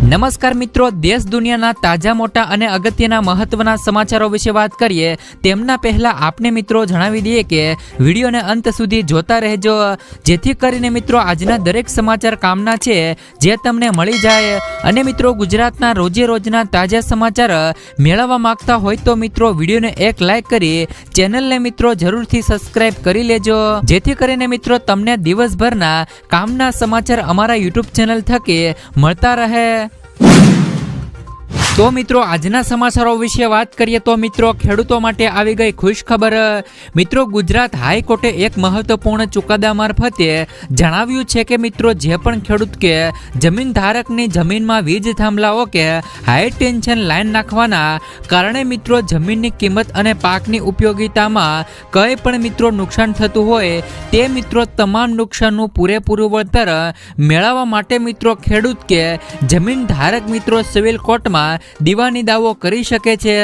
નમસ્કાર મિત્રો, દેશ દુનિયાના તાજા મોટા અને અગત્યના મહત્વના સમાચારો વિશે વાત કરીએ તેમના પહેલા આપને મિત્રો જણાવી દઈએ કે વિડીયોને અંત સુધી જોતા રહેજો, જેથી કરીને મિત્રો આજના દરેક સમાચાર કામના છે જે તમને મળી જાય। અને મિત્રો ગુજરાતના રોજે રોજના તાજા સમાચાર મેળવવા માંગતા હોય તો મિત્રો વિડીયોને એક લાઈક કરી ચેનલને મિત્રો જરૂરથી સબસ્ક્રાઇબ કરી લેજો, જેથી કરીને મિત્રો તમને દિવસભરના કામના સમાચાર અમારા યુટ્યુબ ચેનલ થકી મળતા રહે। તો મિત્રો આજના સમાચારો વિશે વાત કરીએ તો મિત્રો ખેડૂતો માટે આવી ગઈ ખુશ ખબર। મિત્રો ગુજરાત હાઈકોર્ટે એક મહત્વપૂર્ણ ચુકાદા મારફતે જણાવ્યું છે કે મિત્રો જે પણ ખેડૂત કે જમીન ધારકની જમીનમાં વીજ થાંભલાઓ કે હાઈ ટેન્શન લાઈન નાખવાના કારણે મિત્રો જમીનની કિંમત અને પાકની ઉપયોગિતામાં કંઈ પણ મિત્રો નુકસાન થતું હોય તે મિત્રો તમામ નુકસાનનું પૂરેપૂરું વળતર મેળવવા માટે મિત્રો ખેડૂત કે જમીન ધારક મિત્રો સિવિલ કોર્ટમાં દીવાની દાવો કરી શકે છે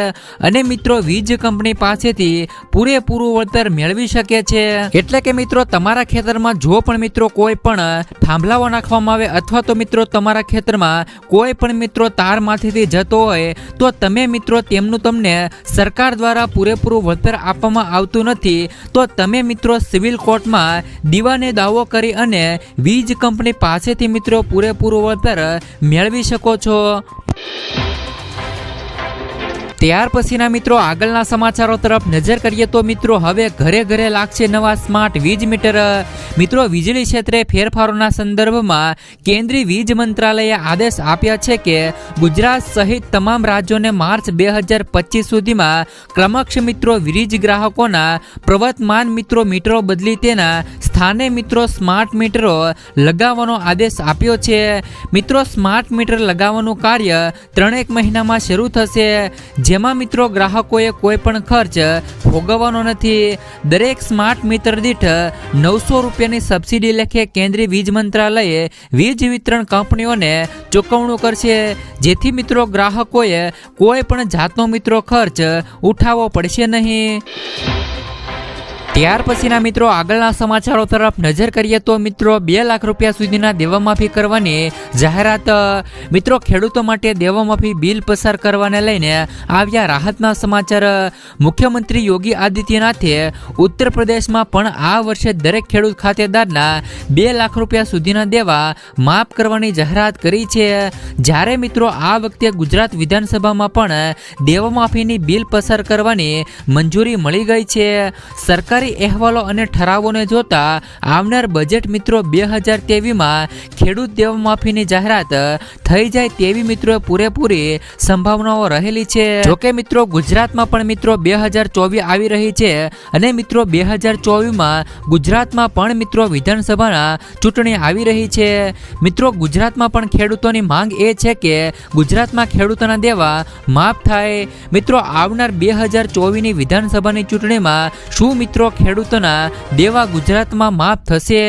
અને મિત્રો વીજ કંપની પાસેથી પૂરેપૂરું વળતર મેળવી શકે છે। એટલે કે મિત્રો તમારા ખેતરમાં જો પણ મિત્રો કોઈ પણ થાંભલાઓ નાખવામાં આવે અથવા તો મિત્રો તમારા ખેતરમાં કોઈ પણ મિત્રો તાર માથેથી જતો હોય તો તમે મિત્રો તેમનું તમને સરકાર દ્વારા પૂરેપૂરું વળતર આપવામાં આવતું નથી તો તમે મિત્રો સિવિલ કોર્ટમાં દીવાને દાવો કરી અને વીજ કંપની પાસેથી મિત્રો પૂરેપૂરું વળતર મેળવી શકો છો। ત્યાર પછીના મિત્રો આગળના સમાચારો તરફ નજર કરીએ તો મિત્રો હવે ઘરે ઘરે લાગશે નવા સ્માર્ટ વીજ મીટર। મિત્રો વીજળી ક્ષેત્રે ફેરફારોના સંદર્ભમાં કેન્દ્રીય વીજ મંત્રાલયે આદેશ આપ્યા છે કે ગુજરાત સહિત તમામ રાજ્યોને માર્ચ 2025 સુધીમાં ક્રમશ મિત્રો વીજ ગ્રાહકોના પ્રવર્તમાન મિત્રો મીટરો બદલી તેના સ્થાને મિત્રો સ્માર્ટ મીટરો લગાવવાનો આદેશ આપ્યો છે। મિત્રો સ્માર્ટ મીટર લગાવવાનું કાર્ય 3 મહિનામાં શરૂ થશે, જેમાં મિત્રો ગ્રાહકોએ કોઈ પણ ખર્ચ ભોગવવાનો નથી। દરેક સ્માર્ટ મીટર દીઠ 900 રૂપિયાની સબસિડી લેખે કેન્દ્રીય વીજ મંત્રાલયે વીજ વિતરણ કંપનીઓને ચૂકવણું કરશે, જેથી મિત્રો ગ્રાહકોએ કોઈ પણ જાતનો મિત્રો ખર્ચ ઉઠાવવો પડશે નહીં। ત્યાર પછીના મિત્રો આગળના સમાચારો તરફ નજર કરીએ તો મિત્રો 2 લાખ રૂપિયા સુધીના દેવામાફી કરવાની જાહેરાત। મિત્રો ખેડૂતો માટે દેવામાફી બિલ પસાર કરવાને લઈને આવ્યા રાહતના સમાચાર। મુખ્યમંત્રી યોગી આદિત્યનાથે ઉત્તર પ્રદેશમાં પણ આ વર્ષે દરેક ખેડૂત ખાતેદારના 2 લાખ રૂપિયા સુધીના દેવા માફ કરવાની જાહેરાત કરી છે, જ્યારે મિત્રો આ વખતે ગુજરાત વિધાનસભામાં પણ દેવામાફીની બિલ પસાર કરવાની મંજૂરી મળી ગઈ છે। સરકારી અહેવાલો અને ઠરાવોને જોતા આવનાર બજેટ મિત્રો 2023માં ખેડૂત દેવામાફીની જાહેરાત થઈ જાય તેવી મિત્રો પૂરેપૂરી સંભાવનાઓ રહેલી છે। જોકે મિત્રો ગુજરાતમાં પણ મિત્રો 2024 આવી રહી છે અને મિત્રો 2024માં ગુજરાતમાં પણ મિત્રો વિધાનસભાના ચૂંટણી આવી રહી છે। મિત્રો ગુજરાતમાં પણ ખેડૂતોની માંગ એ છે કે ગુજરાતમાં ખેડૂતોના દેવા માફ થાય। મિત્રો આવનાર 2024ની વિધાનસભાની ચૂંટણીમાં શું મિત્રો ખેડૂતોના દેવા ગુજરાતમાં માફ થશે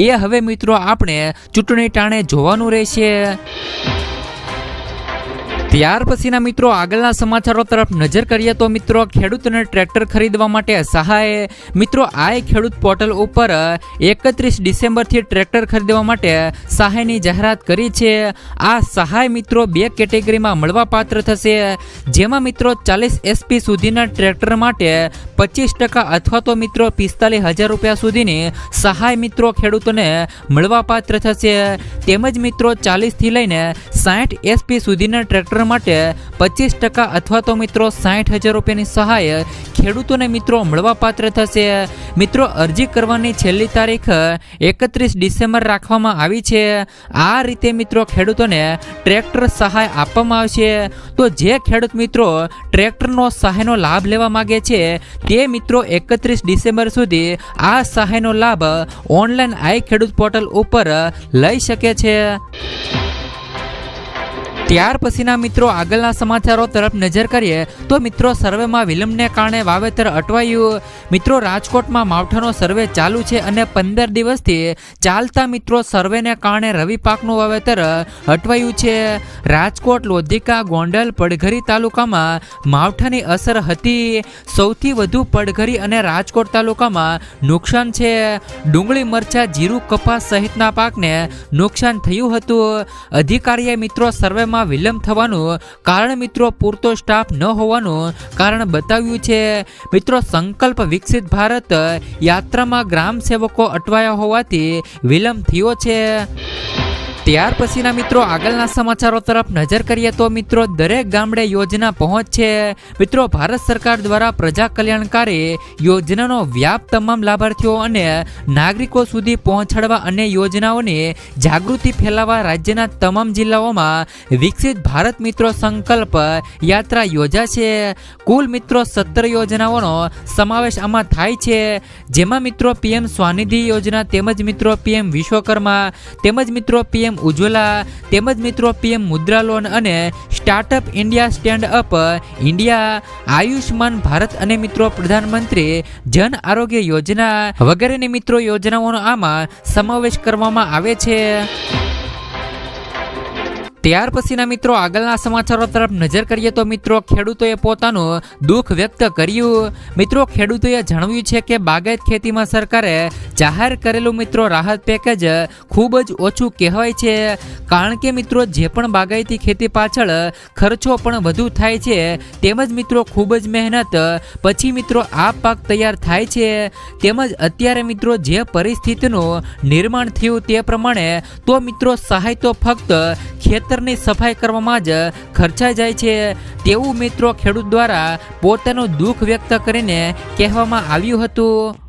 એ હવે મિત્રો આપણે ચૂંટણી ટાણે જોવાનું રહેશે। ત્યાર પછીના મિત્રો આગળના સમાચારો તરફ નજર કરીએ તો મિત્રો ખેડૂતોને ટ્રેક્ટર ખરીદવા માટે સહાય। મિત્રો આ ખેડૂત પોર્ટલ ઉપર 31 ડિસેમ્બરથી ટ્રેક્ટર ખરીદવા માટે સહાયની જાહેરાત કરી છે। આ સહાય મિત્રો 2 કેટેગરીમાં મળવાપાત્ર થશે, જેમાં મિત્રો 40 SP સુધીના ટ્રેક્ટર માટે 25% અથવા તો મિત્રો 45,000 રૂપિયા સુધીની સહાય મિત્રો ખેડૂતોને મળવાપાત્ર થશે, તેમજ મિત્રો 40 થી લઈને 60 SP સુધીના ટ્રેક્ટર માટે 25% અથવા તો મિત્રો 60,000 રૂપિયાની સહાય ખેડૂતોને મિત્રો મળવાપાત્ર થશે। મિત્રો અરજી કરવાની છેલ્લી તારીખ 31 ડિસેમ્બર રાખવામાં આવી છે। આ રીતે મિત્રો ખેડૂતોને ટ્રેક્ટર સહાય આપવામાં આવશે। તો જે ખેડૂત મિત્રો ટ્રેક્ટરનો સહાયનો લાભ લેવા માંગે છે તે મિત્રો 31 ડિસેમ્બર સુધી આ સહાયનો લાભ ઓનલાઈન આઈ ખેડૂત પોર્ટલ ઉપર લઈ શકે છે। ત્યાર પછીના મિત્રો આગળના સમાચારો તરફ નજર કરીએ તો મિત્રો સર્વેમાં વિલંબને કારણે વાવેતર અટવાયું। મિત્રો રાજકોટમાં માવઠાનો સર્વે ચાલુ છે અને 15 દિવસથી ચાલતા મિત્રો સર્વેને કારણે રવિ પાકનું વાવેતર અટવાયું છે। રાજકોટ, લોધિકા, ગોંડલ, પડઘરી તાલુકામાં માવઠાની અસર હતી। સૌથી વધુ પડઘરી અને રાજકોટ તાલુકામાં નુકસાન છે। ડુંગળી, મરચા, જીરું, કપાસ સહિતના પાકને નુકસાન થયું હતું। અધિકારીએ મિત્રો સર્વેમાં કરવામાં વિલંબ થવાનું કારણ મિત્રો પૂરતો સ્ટાફ ન હોવાનું કારણ બતાવ્યું છે। મિત્રો સંકલ્પ વિકસિત ભારત યાત્રામાં ગ્રામ સેવકો અટવાયા હોવાથી વિલંબ થયો છે। ત્યાર પછીના મિત્રો આગળના સમાચારો તરફ નજર કરીએ તો મિત્રો દરેક ગામડે યોજના પહોંચશે। મિત્રો ભારત સરકાર દ્વારા પ્રજા કલ્યાણકારી યોજનાનો વ્યાપ તમામ લાભાર્થીઓ અને નાગરિકો સુધી પહોંચાડવા અને યોજનાઓની જાગૃતિ ફેલાવવા રાજ્યના તમામ જિલ્લાઓમાં વિકસિત ભારત મિત્રો સંકલ્પ યાત્રા યોજાશે। કુલ મિત્રો 17 યોજનાઓનો સમાવેશ આમાં થાય છે, જેમાં મિત્રો પીએમ સ્વાનિધિ યોજના તેમજ મિત્રો પીએમ વિશ્વકર્મા તેમજ મિત્રો પીએમ ઉજ્જવલા તેમજ મિત્રો પીએમ મુદ્રા લોન અને startup India stand up India, Ayushman Bharat અને મિત્રો પ્રધાનમંત્રી જન આરોગ્ય યોજના વગેરેની મિત્રો યોજનાઓનો આમાં સમાવેશ કરવામાં આવે છે। ત્યાર પછીના મિત્રો આગળના સમાચારો તરફ નજર કરીએ તો મિત્રો ખેડૂતોએ પોતાનું દુઃખ વ્યક્ત કર્યું। મિત્રો ખેડૂતોએ જણાવ્યું છે કે બાગાયત ખેતીમાં સરકારે જાહેર કરેલું મિત્રો રાહત પેકેજ ખૂબ જ ઓછું કહેવાય છે, કારણ કે મિત્રો જે પણ બાગાયતી ખેતી પાછળ ખર્ચો પણ વધુ થાય છે, તેમજ મિત્રો ખૂબ જ મહેનત પછી મિત્રો આ પાક તૈયાર થાય છે, તેમજ અત્યારે મિત્રો જે પરિસ્થિતિનું નિર્માણ થયું તે પ્રમાણે તો મિત્રો સહાય તો ફક્ત ખેતરની સફાઈ કરવામાં જ ખર્ચાઈ જાય છે તેવું મિત્રો ખેડૂત દ્વારા પોતાનું દુઃખ વ્યક્ત કરીને કહેવામાં આવ્યું હતું।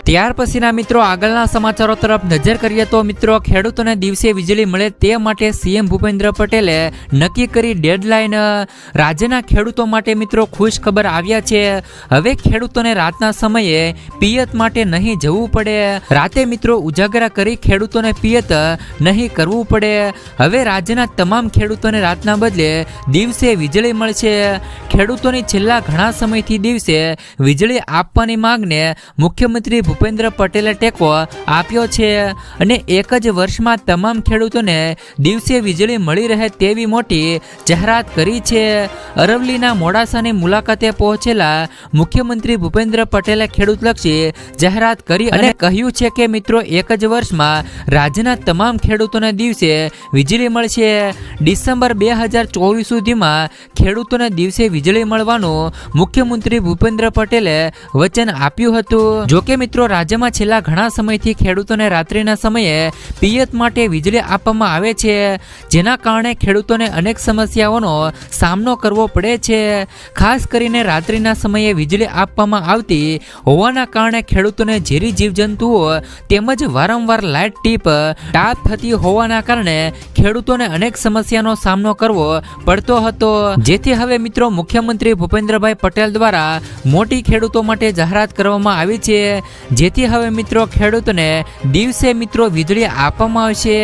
ત્યાર પછીના મિત્રો આગળના સમાચારો તરફ નજર કરીએ તો મિત્રો ખેડૂતોને દિવસે વીજળી મળે તે માટે સીએમ ભૂપેન્દ્ર પટેલે નક્કી કરી ડેડલાઇન। રાજ્યના ખેડૂતો માટે મિત્રો ખુશ ખબર આવ્યા છે। હવે ખેડૂતોને રાતના સમયે પિયત માટે નહીં જવું પડે, રાતે મિત્રો ઉજાગરા કરી ખેડૂતોને પિયત નહીં કરવું પડે। હવે રાજ્યના તમામ ખેડૂતોને રાતના બદલે દિવસે વીજળી મળશે। ખેડૂતોની છેલ્લા ઘણા સમયથી દિવસે વીજળી આપવાની માંગને મુખ્યમંત્રી ભૂપેન્દ્ર પટેલે ટેકો આપ્યો છે અને એક જ વર્ષમાં તમામ ખેડૂતોને દિવસે વીજળી મળી રહે તેવી મોટી જાહેરાત કરી છે। અરવલ્લીના મોડાસાની મુલાકાતે પહોંચેલા મુખ્યમંત્રી ભૂપેન્દ્ર પટેલે ખેડૂતલક્ષી જાહેરાત કરી અને કહ્યું છે કે મિત્રો એક જ વર્ષમાં રાજ્યના તમામ ખેડૂતોને દિવસે વીજળી મળશે। ડિસેમ્બર 2024 સુધીમાં ખેડૂતોને દિવસે વીજળી મળવાનું મુખ્યમંત્રી ભૂપેન્દ્ર પટેલે વચન આપ્યું હતું। જોકે મિત્રો રાજ્યમાં છેલ્લા ઘણા સમયથી ખેડૂતોને રાત્રિના સમયે પિયત માટે વીજળી આપવામાં આવે છે, જેના કારણે ખેડૂતોને અનેક સમસ્યાઓનો સામનો કરવો પડે છે। ખાસ કરીને રાત્રિના સમયે વીજળી આપવામાં આવતી હોવાના કારણે ખેડૂતોને ઝેરી જીવજંતુઓ તેમજ વારંવાર લાઇટ ટાપ થતી હોવાના કારણે ખેડૂતોને અનેક સમસ્યાનો સામનો કરવો પડતો હતો, જેથી હવે મિત્રો મુખ્યમંત્રી ભૂપેન્દ્રભાઈ પટેલ દ્વારા મોટી ખેડૂતો માટે જાહેરાત કરવામાં આવી છે, જેથી હવે મિત્રો ખેડૂતોને દિવસે મિત્રો વીજળી આપવામાં આવશે।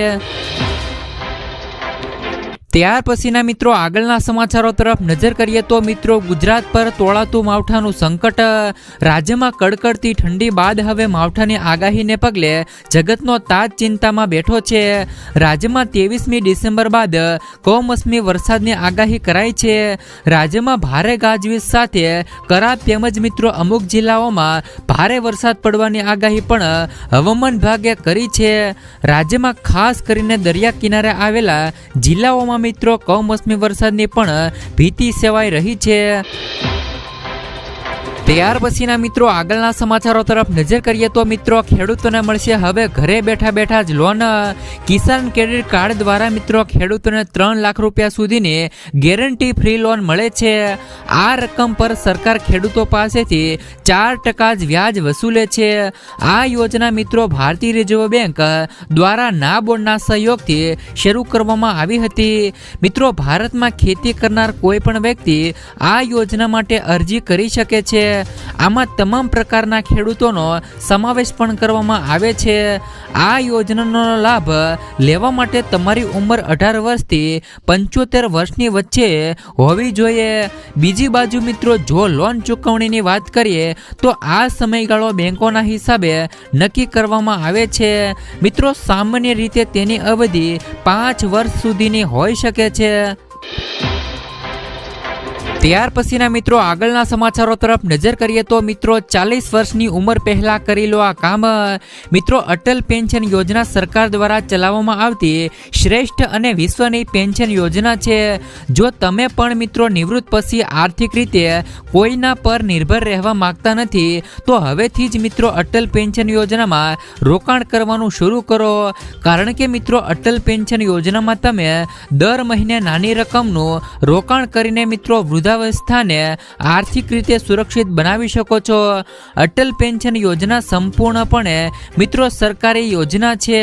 ત્યાર પછીના મિત્રો આગળના સમાચારો તરફ નજર કરીએ તો મિત્રો ગુજરાત પર તોળાતું માવઠાનું સંકટ। રાજ્યમાં કડકડતી ઠંડી બાદ હવે માવઠાની આગાહીને પગલે જગતનો તાજ ચિંતામાં બેઠો છે। રાજ્યમાં 23મી ડિસેમ્બર બાદ કમોસમી વરસાદની આગાહી કરાઈ છે। રાજ્યમાં ભારે ગાજવીજ સાથે કરા તેમજ મિત્રો અમુક જિલ્લાઓમાં ભારે વરસાદ પડવાની આગાહી પણ હવામાન વિભાગે કરી છે। રાજ્યમાં ખાસ કરીને દરિયા કિનારે આવેલા જિલ્લાઓમાં મિત્રો કમોસમી વરસાદની પણ ભીતિ સેવાઈ રહી છે। ત્યાર પછીના મિત્રો આગળના સમાચારો તરફ નજર કરીએ તો મિત્રો ખેડૂતોને મળશે હવે ઘરે બેઠા બેઠા જ લોન। કિસાન ક્રેડિટ કાર્ડ દ્વારા મિત્રો ખેડૂતોને 3 લાખ રૂપિયા સુધીની ગેરંટી ફ્રી લોન મળે છે। આ રકમ પર સરકાર ખેડૂતો પાસેથી 4% જ વ્યાજ વસૂલે છે। આ યોજના મિત્રો ભારતીય રિઝર્વ બેંક દ્વારા નાબાર્ડના સહયોગથી શરૂ કરવામાં આવી હતી। મિત્રો ભારતમાં ખેતી કરનાર કોઈ પણ વ્યક્તિ આ યોજના માટે અરજી કરી શકે છે। આમાં તમામ પ્રકારના ખેડૂતોનો સમાવેશ પણ કરવામાં આવે છે। આ યોજનાનો લાભ લેવા માટે તમારી ઉંમર 18 વર્ષથી 75 વર્ષની વચ્ચે હોવી જોઈએ। બીજી બાજુ મિત્રો જો લોન ચૂકવણીની વાત કરીએ તો આ સમયગાળો બેંકોના હિસાબે નક્કી કરવામાં આવે છે। મિત્રો સામાન્ય રીતે તેની અવધિ 5 વર્ષ સુધીની હોઈ શકે છે। ત્યાર પછીના મિત્રો આગળના સમાચારો તરફ નજર કરીએ તો મિત્રો 40 વર્ષની ઉંમર પહેલા કરી લો આ કામ. મિત્રો અટલ પેન્શન યોજના સરકાર દ્વારા ચલાવવામાં આવતી શ્રેષ્ઠ અને વિશ્વની પેન્શન યોજના છે. જો તમે પણ મિત્રો નિવૃત્ત પછી આર્થિક રીતે કોઈના પર નિર્ભર રહેવા માંગતા નથી તો હવેથી જ મિત્રો અટલ પેન્શન યોજનામાં રોકાણ કરવાનું શરૂ કરો. કારણ કે મિત્રો અટલ પેન્શન યોજનામાં તમે દર મહિને નાની રકમનું રોકાણ કરીને મિત્રો વૃદ્ધાવસ્થાને આર્થિક રીતે સુરક્ષિત બનાવી શકો છો. અટલ પેન્શન યોજના સંપૂર્ણપણે મિત્રો સરકારી યોજના છે.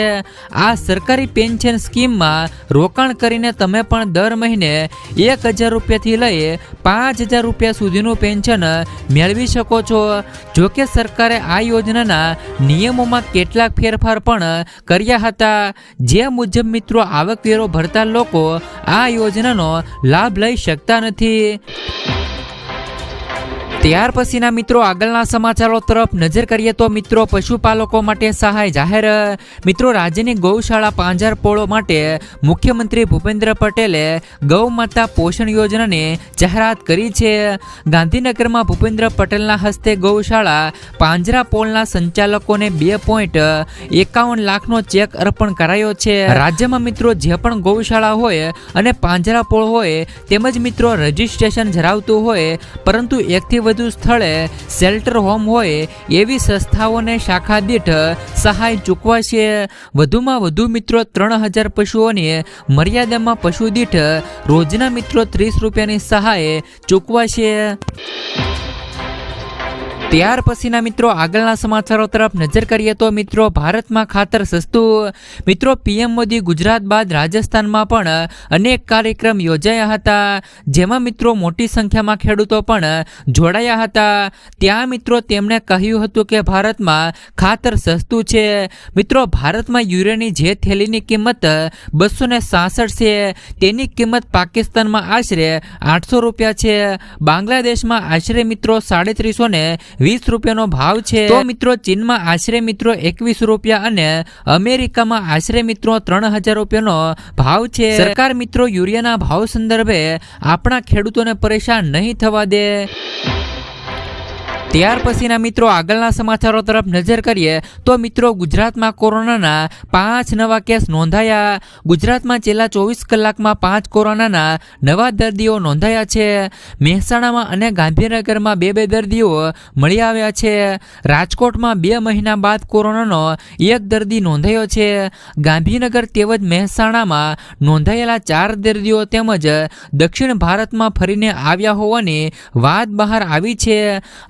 આ સરકારી પેન્શન સ્કીમમાં રોકાણ કરીને તમે પણ દર મહિને 1,000 રૂપિયાથી લઈ 5,000 રૂપિયા સુધીનું પેન્શન મેળવી શકો છો. જોકે સરકારે આ યોજનાના નિયમોમાં કેટલાક ફેરફાર પણ કર્યા હતા, જે મુજબ મિત્રો આવકવેરો ભરતા લોકો આ યોજનાનો લાભ લઈ શકતા નથી. ત્યાર પછીના મિત્રો આગળના સમાચારો તરફ નજર કરીએ તો મિત્રો પશુપાલકો માટે સહાય જાહેર. મિત્રો રાજ્યની ગૌશાળા પાંજરાપોળો માટે મુખ્યમંત્રી ભૂપેન્દ્ર પટેલે ગૌ માતા પોષણ યોજનાની જાહેરાત કરી છે. ગાંધીનગરમાં ભૂપેન્દ્ર પટેલના હસ્તે ગૌશાળા પાંજરાપોળના સંચાલકોને 2.51 લાખનો ચેક અર્પણ કરાયો છે. રાજ્યમાં મિત્રો જે પણ ગૌશાળા હોય અને પાંજરાપોળ હોય તેમજ મિત્રો રજીસ્ટ્રેશન ધરાવતું હોય પરંતુ એકથી વધુ સ્થળે શેલ્ટર હોમ હોય એવી સંસ્થાઓને શાખા દીઠ સહાય ચૂકવાશે. વધુમાં વધુ મિત્રો 3,000 પશુઓની મર્યાદામાં પશુ દીઠ રોજના મિત્રો 30 રૂપિયાની સહાય ચૂકવાશે. ત્યાર પછીના મિત્રો આગળના સમાચારો તરફ નજર કરીએ તો મિત્રો ભારતમાં ખાતર સસ્તું. મિત્રો પીએમ મોદી ગુજરાત બાદ રાજસ્થાનમાં પણ અનેક કાર્યક્રમ યોજાયા હતા, જેમાં મિત્રો મોટી સંખ્યામાં ખેડૂતો પણ જોડાયા હતા. ત્યાં મિત્રો તેમણે કહ્યું હતું કે ભારતમાં ખાતર સસ્તું છે. મિત્રો ભારતમાં યુરિયાની જે થેલીની કિંમત 266 છે તેની કિંમત પાકિસ્તાનમાં આશરે 800 રૂપિયા છે. બાંગ્લાદેશમાં આશરે મિત્રો 350 રૂપિયાનો ભાવ છે. તો મિત્રો ચીનમાં આશરે મિત્રો 21 રૂપિયા અને અમેરિકામાં આશરે મિત્રો 3,000 રૂપિયાનો ભાવ છે. સરકાર મિત્રો યુરિયાના ભાવ સંદર્ભે આપણા ખેડૂતોને પરેશાન નહીં થવા દે. ત્યાર પછીના મિત્રો આગળના સમાચારો તરફ નજર કરીએ તો મિત્રો ગુજરાતમાં કોરોનાના 5 નવા કેસ નોંધાયા. ગુજરાતમાં છેલ્લા 24 કલાકમાં 5 કોરોનાના નવા દર્દીઓ નોંધાયા છે. મહેસાણામાં અને ગાંધીનગરમાં 2 દર્દીઓ મળી આવ્યા છે. રાજકોટમાં 2 મહિના બાદ કોરોનાનો 1 દર્દી નોંધાયો છે. ગાંધીનગર તેમજ મહેસાણામાં નોંધાયેલા 4 દર્દીઓ તેમજ દક્ષિણ ભારતમાં ફરીને આવ્યા હોવાની વાત બહાર આવી છે.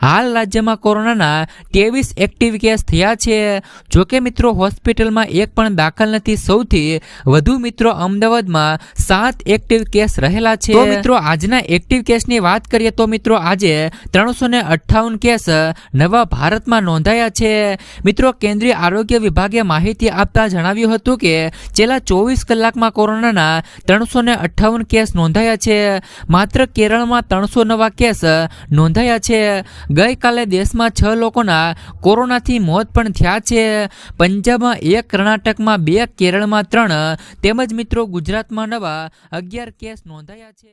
હાલ રાજ્યમાં કોરોનાના 23 એક્ટિવ કેસ થયા છે. જોકે મિત્રો હોસ્પિટલમાં એક પણ દાખલ નથી. સૌથી વધુ મિત્રો અમદાવાદમાં 7 એક્ટિવ કેસ રહેલા છે. તો મિત્રો આજના એક્ટિવ કેસની વાત કરીએ તો મિત્રો આજે 358 કેસ નવા ભારતમાં નોંધાયા છે. મિત્રો કેન્દ્રીય આરોગ્ય વિભાગે માહિતી આપતા જણાવ્યું હતું કે છેલ્લા 24 કલાકમાં કોરોનાના 358 કેસ નોંધાયા છે. માત્ર કેરળમાં 300 નવા કેસ નોંધાયા છે. ગઈકાલે દેશમાં 6 લોકોના કોરોનાથી મોત પણ થયા છે. પંજાબમાં 1, કર્ણાટકમાં 2, કેરળમાં 3 તેમજ મિત્રો ગુજરાતમાં નવા 11 કેસ નોંધાયા છે.